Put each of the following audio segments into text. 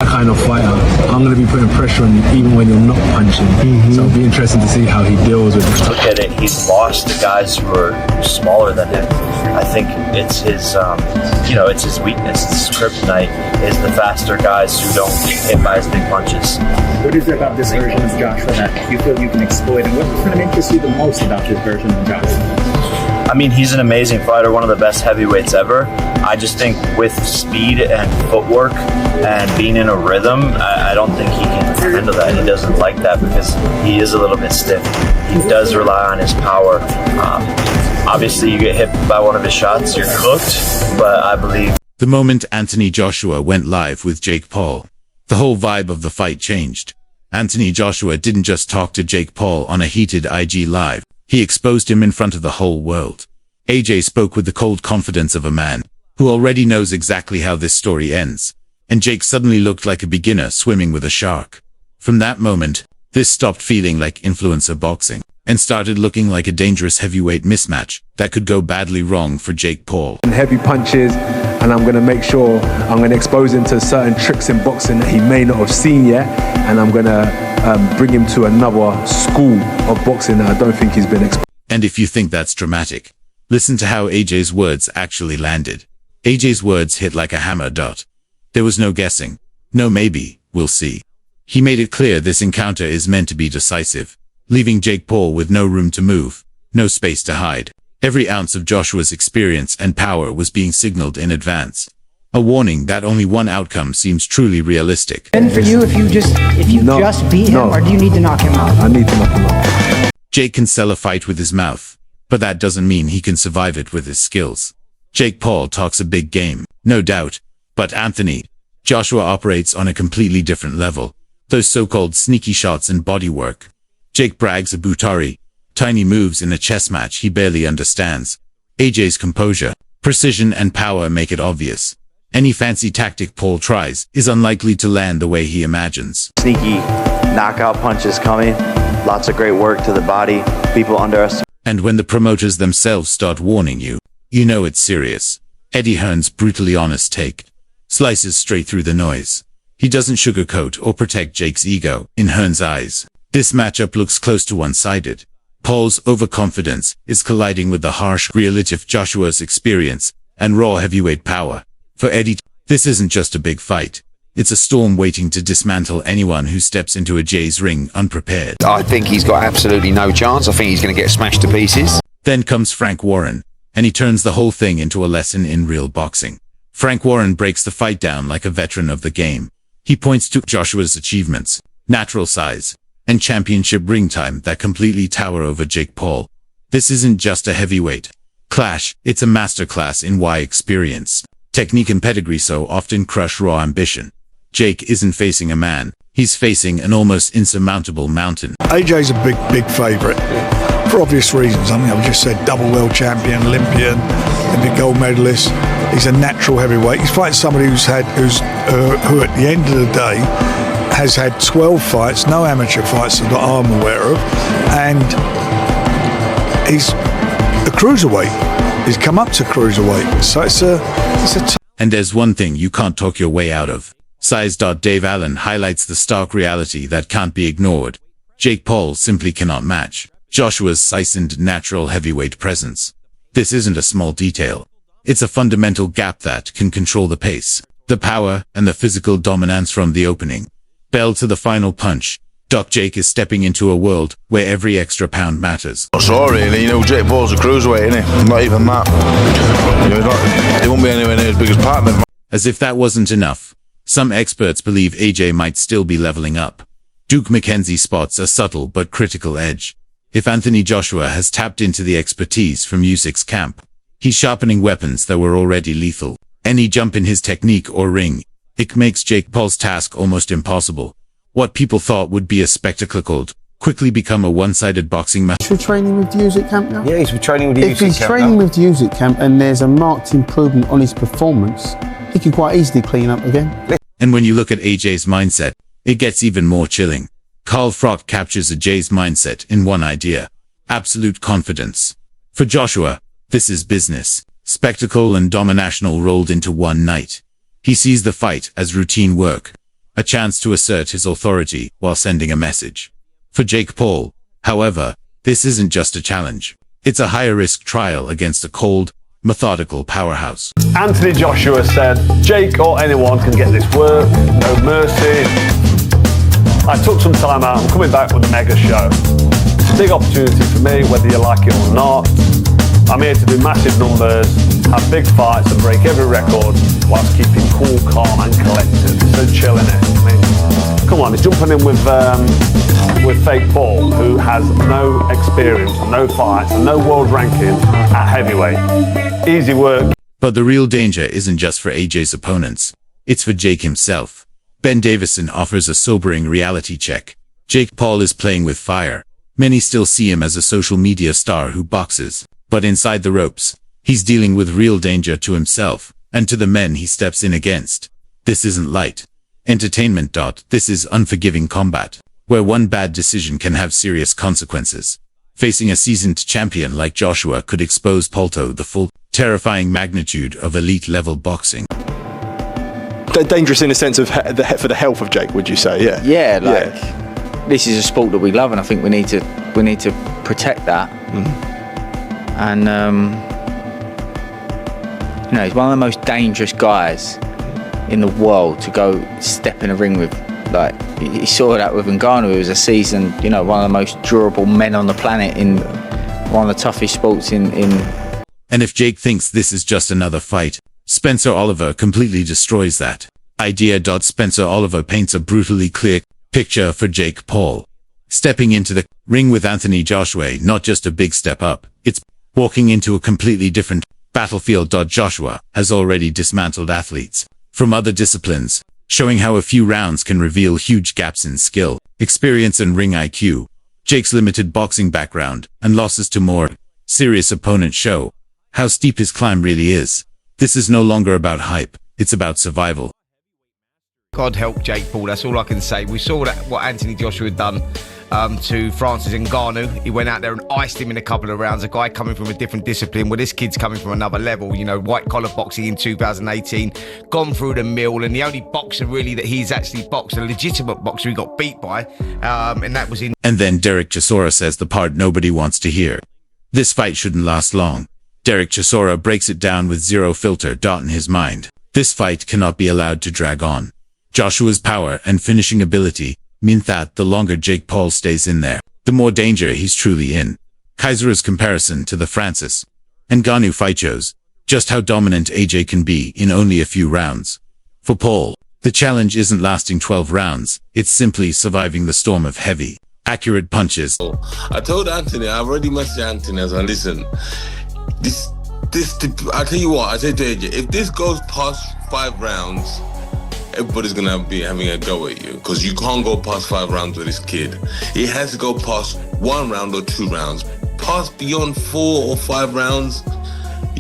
kind of fighter, I'm going to be putting pressure on you even when you're not punching. So it'll be interesting to see how he deals with it. Look at it, he's lost to guys who are smaller than him. I think it's his, it's his weakness. It's his kryptonite is the faster guys who don't get hit by his big punches. What is it about this version of Joshua that you feel you can exploit, and what kind of interests you the most about this version of Joshua? I mean, he's an amazing fighter, one of the best heavyweights ever. I just think with speed and footwork and being in a rhythm, I don't think he can handle that. He doesn't like that because he is a little bit stiff. He does rely on his power. Obviously, you get hit by one of his shots, you're cooked, but I believe... The moment Anthony Joshua went live with Jake Paul, the whole vibe of the fight changed. Anthony Joshua didn't just talk to Jake Paul on a heated IG live. He exposed him in front of the whole world. AJ spoke with the cold confidence of a man who already knows exactly how this story ends. And Jake suddenly looked like a beginner swimming with a shark. From that moment, this stopped feeling like influencer boxing and started looking like a dangerous heavyweight mismatch that could go badly wrong for Jake Paul. Heavy punches, and I'm going to make sure I'm going to expose him to certain tricks in boxing that he may not have seen yet, and I'm going to bring him to another school of boxing that I don't think he's been exposed. And if you think that's dramatic, listen to how AJ's words actually landed. AJ's words hit like a hammer. There was no guessing, no maybe, we'll see. He made it clear this encounter is meant to be decisive, leaving Jake Paul with no room to move, no space to hide. Every ounce of Joshua's experience and power was being signaled in advance. A warning that only one outcome seems truly realistic. And for you, if you just beat him, or do you need to knock him out? I need to knock him out. Jake can sell a fight with his mouth, but that doesn't mean he can survive it with his skills. Jake Paul talks a big game, no doubt, but Anthony Joshua operates on a completely different level. Those so-called sneaky shots and bodywork. Jake brags a Butari, tiny moves in a chess match he barely understands. AJ's composure, precision and power make it obvious. Any fancy tactic Paul tries is unlikely to land the way he imagines. Sneaky knockout punches coming, lots of great work to the body, people underestimate. And when the promoters themselves start warning you, you know it's serious. Eddie Hearn's brutally honest take slices straight through the noise. He doesn't sugarcoat or protect Jake's ego. In Hearn's eyes, this matchup looks close to one-sided. Paul's overconfidence is colliding with the harsh reality of Joshua's experience and raw heavyweight power. For Eddie, this isn't just a big fight. It's a storm waiting to dismantle anyone who steps into a Jay's ring unprepared. I think he's got absolutely no chance. I think he's going to get smashed to pieces. Then comes Frank Warren, and he turns the whole thing into a lesson in real boxing. Frank Warren breaks the fight down like a veteran of the game. He points to Joshua's achievements, natural size, and championship ring time that completely tower over Jake Paul. This isn't just a heavyweight clash, it's a masterclass in why experience, technique and pedigree so often crush raw ambition. Jake isn't facing a man, he's facing an almost insurmountable mountain. AJ's a big favourite, for obvious reasons. I mean, I've just said double world champion, Olympian, Olympic gold medalist. He's a natural heavyweight. He's fighting somebody who at the end of the day has had 12 fights, no amateur fights that I'm aware of, and he's a cruiserweight. He's come up to cruiserweight, so it's a And there's one thing you can't talk your way out of. Size. Dave Allen highlights the stark reality that can't be ignored. Jake Paul simply cannot match Joshua's size and natural heavyweight presence. This isn't a small detail. It's a fundamental gap that can control the pace, the power, and the physical dominance from the opening bell to the final punch. Jake is stepping into a world where every extra pound matters. Not sure really, Jake Paul's a cruiserweight, isn't he? Not even that. He won't be anywhere near as big as Patman. As if that wasn't enough, some experts believe AJ might still be leveling up. Duke McKenzie spots a subtle but critical edge. If Anthony Joshua has tapped into the expertise from Usyk's camp, he's sharpening weapons that were already lethal. Any jump in his technique or ring, it makes Jake Paul's task almost impossible. What people thought would be a spectacle could quickly become a one-sided boxing match. Is he training with the Usyk camp now? Yeah, he's training with the Usyk camp. If he's training with the Usyk camp and there's a marked improvement on his performance, he can quite easily clean up again. And when you look at AJ's mindset, it gets even more chilling. Carl Froch captures AJ's mindset in one idea: absolute confidence. For Joshua, this is business, spectacle and domination rolled into one night. He sees the fight as routine work, a chance to assert his authority while sending a message. For Jake Paul, however, this isn't just a challenge. It's a higher-risk trial against a cold, methodical powerhouse. Anthony Joshua said, Jake or anyone can get this work, no mercy. I took some time out, I'm coming back with a mega show. Big opportunity for me, whether you like it or not. I'm here to do massive numbers, have big fights and break every record whilst keeping cool, calm and collected. So chilling it. I mean, come on, he's jumping in with fake Paul, who has no experience, no fights and no world ranking at heavyweight. Easy work. But the real danger isn't just for AJ's opponents. It's for Jake himself. Ben Davison offers a sobering reality check. Jake Paul is playing with fire. Many still see him as a social media star who boxes. But inside the ropes, he's dealing with real danger to himself and to the men he steps in against. This isn't light entertainment. This is unforgiving combat, where one bad decision can have serious consequences. Facing a seasoned champion like Joshua could expose Paul to the full, terrifying magnitude of elite-level boxing. Dangerous in a sense of for the health of Jake, would you say? Yeah. Yeah, this is a sport that we love, and I think we need to protect that. And he's one of the most dangerous guys in the world to go step in a ring with. Like, you saw that with Ngannou, who was a seasoned, one of the most durable men on the planet in one of the toughest sports in. And if Jake thinks this is just another fight, Spencer Oliver completely destroys that idea. Spencer Oliver paints a brutally clear picture for Jake Paul. Stepping into the ring with Anthony Joshua, not just a big step up, it's walking into a completely different battlefield. Joshua has already dismantled athletes from other disciplines, showing how a few rounds can reveal huge gaps in skill, experience and ring IQ. Jake's limited boxing background and losses to more serious opponents show how steep his climb really is. This is no longer about hype, it's about survival. God help Jake Paul, that's all I can say. We saw that what Anthony Joshua had done to Francis Ngannou. He went out there and iced him in a couple of rounds. A guy coming from a different discipline. Well, this kid's coming from another level. White collar boxing in 2018, gone through the mill, and the only boxer really that he's actually boxed, a legitimate boxer, he got beat by, and that was in. And then Derek Chisora says the part nobody wants to hear. This fight shouldn't last long. Derek Chisora breaks it down with zero filter. In his mind, this fight cannot be allowed to drag on. Joshua's power and finishing ability mean that the longer Jake Paul stays in there, the more danger he's truly in. Kaiser's comparison to the Francis Ngannou fight shows just how dominant AJ can be in only a few rounds. For Paul, the challenge isn't lasting 12 rounds, it's simply surviving the storm of heavy, accurate punches. I told Anthony, I already messaged Anthony, I was like, listen, I tell you what, I said to AJ, if this goes past 5 rounds, everybody's gonna be having a go at you, because you can't go past 5 rounds with this kid. He has to go past 1 round or 2 rounds. Past beyond 4 or 5 rounds,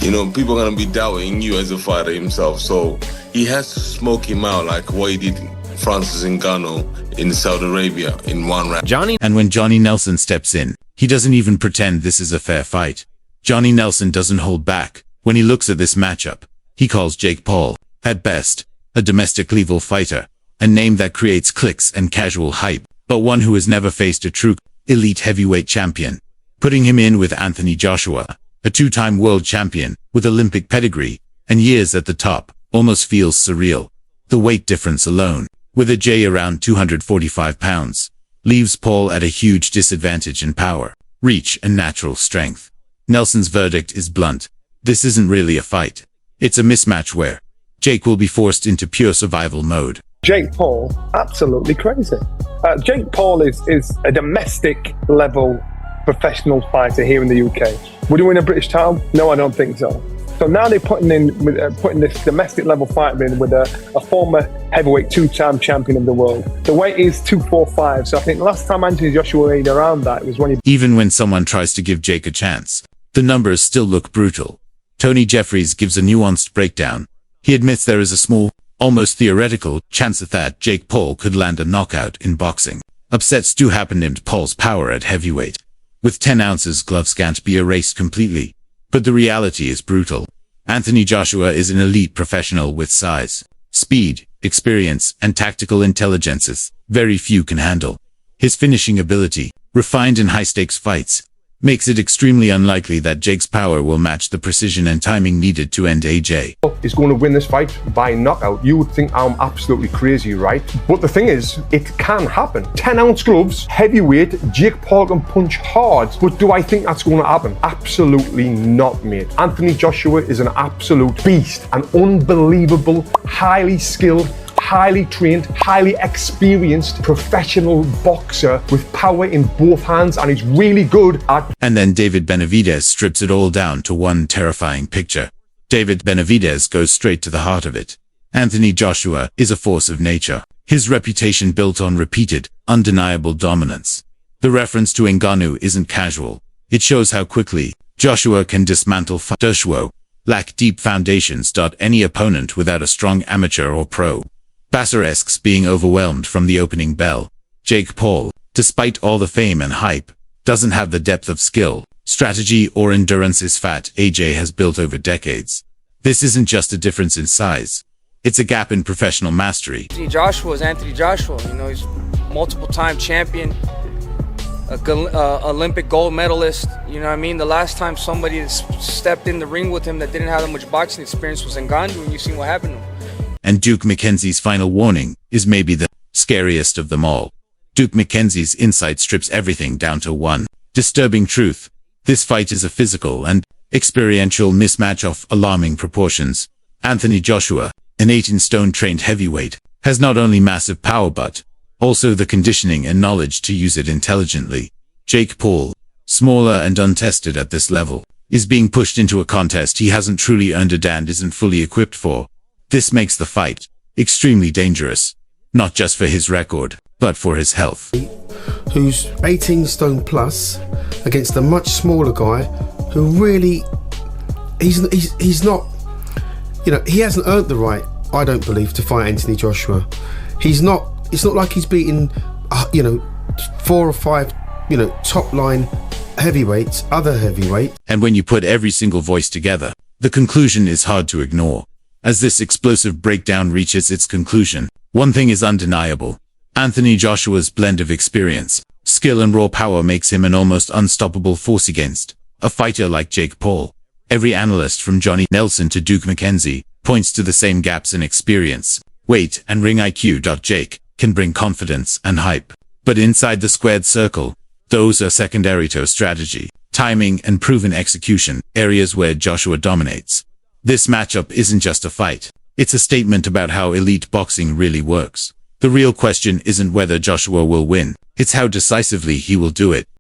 people are gonna be doubting you as a fighter himself. So he has to smoke him out like what he did Francis Ngannou in Saudi Arabia in 1 round. And when Johnny Nelson steps in, he doesn't even pretend this is a fair fight. Johnny Nelson doesn't hold back. When he looks at this matchup, he calls Jake Paul, at best, a domestic level fighter, a name that creates clicks and casual hype, but one who has never faced a true elite heavyweight champion. Putting him in with Anthony Joshua, a 2-time world champion with Olympic pedigree and years at the top, almost feels surreal. The weight difference alone, with AJ around 245 pounds, leaves Paul at a huge disadvantage in power, reach and natural strength. Nelson's verdict is blunt. This isn't really a fight. It's a mismatch where Jake will be forced into pure survival mode. Jake Paul, absolutely crazy. Jake Paul is a domestic level professional fighter here in the UK. Would he win a British title? No, I don't think so. So now they're putting this domestic level fighter in with a former heavyweight 2-time champion of the world. The weight is 245. So I think last time Anthony Joshua weighed around that, it was when he... Even when someone tries to give Jake a chance, the numbers still look brutal. Tony Jeffries gives a nuanced breakdown. He admits there is a small, almost theoretical, chance that Jake Paul could land a knockout in boxing. Upsets do happen in Paul's power at heavyweight. With 10 ounces gloves can't be erased completely. But the reality is brutal. Anthony Joshua is an elite professional with size, speed, experience, and tactical intelligences very few can handle. His finishing ability, refined in high-stakes fights, makes it extremely unlikely that Jake's power will match the precision and timing needed to end AJ. Is going to win this fight by knockout. You would think I'm absolutely crazy, right? But the thing is, it can happen. 10-ounce gloves, heavyweight, Jake Paul can punch hard. But do I think that's going to happen? Absolutely not, mate. Anthony Joshua is an absolute beast, an unbelievable, highly skilled, highly trained, highly experienced professional boxer with power in both hands, and he's really good at... And then David Benavidez strips it all down to one terrifying picture. David Benavidez goes straight to the heart of it. Anthony Joshua is a force of nature. His reputation built on repeated, undeniable dominance. The reference to Ngannou isn't casual. It shows how quickly Joshua can dismantle Joshua lack deep foundations. Any opponent without a strong amateur or pro Bassaresques being overwhelmed from the opening bell. Jake Paul, despite all the fame and hype, doesn't have the depth of skill, strategy, or endurance his fat AJ has built over decades. This isn't just a difference in size. It's a gap in professional mastery. Anthony Joshua is Anthony Joshua. You know, he's multiple-time champion, Olympic gold medalist. You know what I mean? The last time somebody stepped in the ring with him that didn't have that much boxing experience was Ngannou, and you've seen what happened to him. And Duke McKenzie's final warning is maybe the scariest of them all. Duke McKenzie's insight strips everything down to one disturbing truth. This fight is a physical and experiential mismatch of alarming proportions. Anthony Joshua, an 18-stone trained heavyweight, has not only massive power but also the conditioning and knowledge to use it intelligently. Jake Paul, smaller and untested at this level, is being pushed into a contest he hasn't truly earned and isn't fully equipped for. This makes the fight extremely dangerous, not just for his record, but for his health. Who's 18 stone plus against a much smaller guy who really, he's not, you know, he hasn't earned the right, I don't believe, to fight Anthony Joshua. It's not like he's beaten, 4 or 5, top line heavyweights, other heavyweight. And when you put every single voice together, the conclusion is hard to ignore. As this explosive breakdown reaches its conclusion, one thing is undeniable. Anthony Joshua's blend of experience, skill and raw power makes him an almost unstoppable force against a fighter like Jake Paul. Every analyst from Johnny Nelson to Duke McKenzie points to the same gaps in experience, weight, and ring IQ. Jake can bring confidence and hype. But inside the squared circle, those are secondary to strategy, timing, and proven execution, areas where Joshua dominates. This matchup isn't just a fight. It's a statement about how elite boxing really works. The real question isn't whether Joshua will win. It's how decisively he will do it.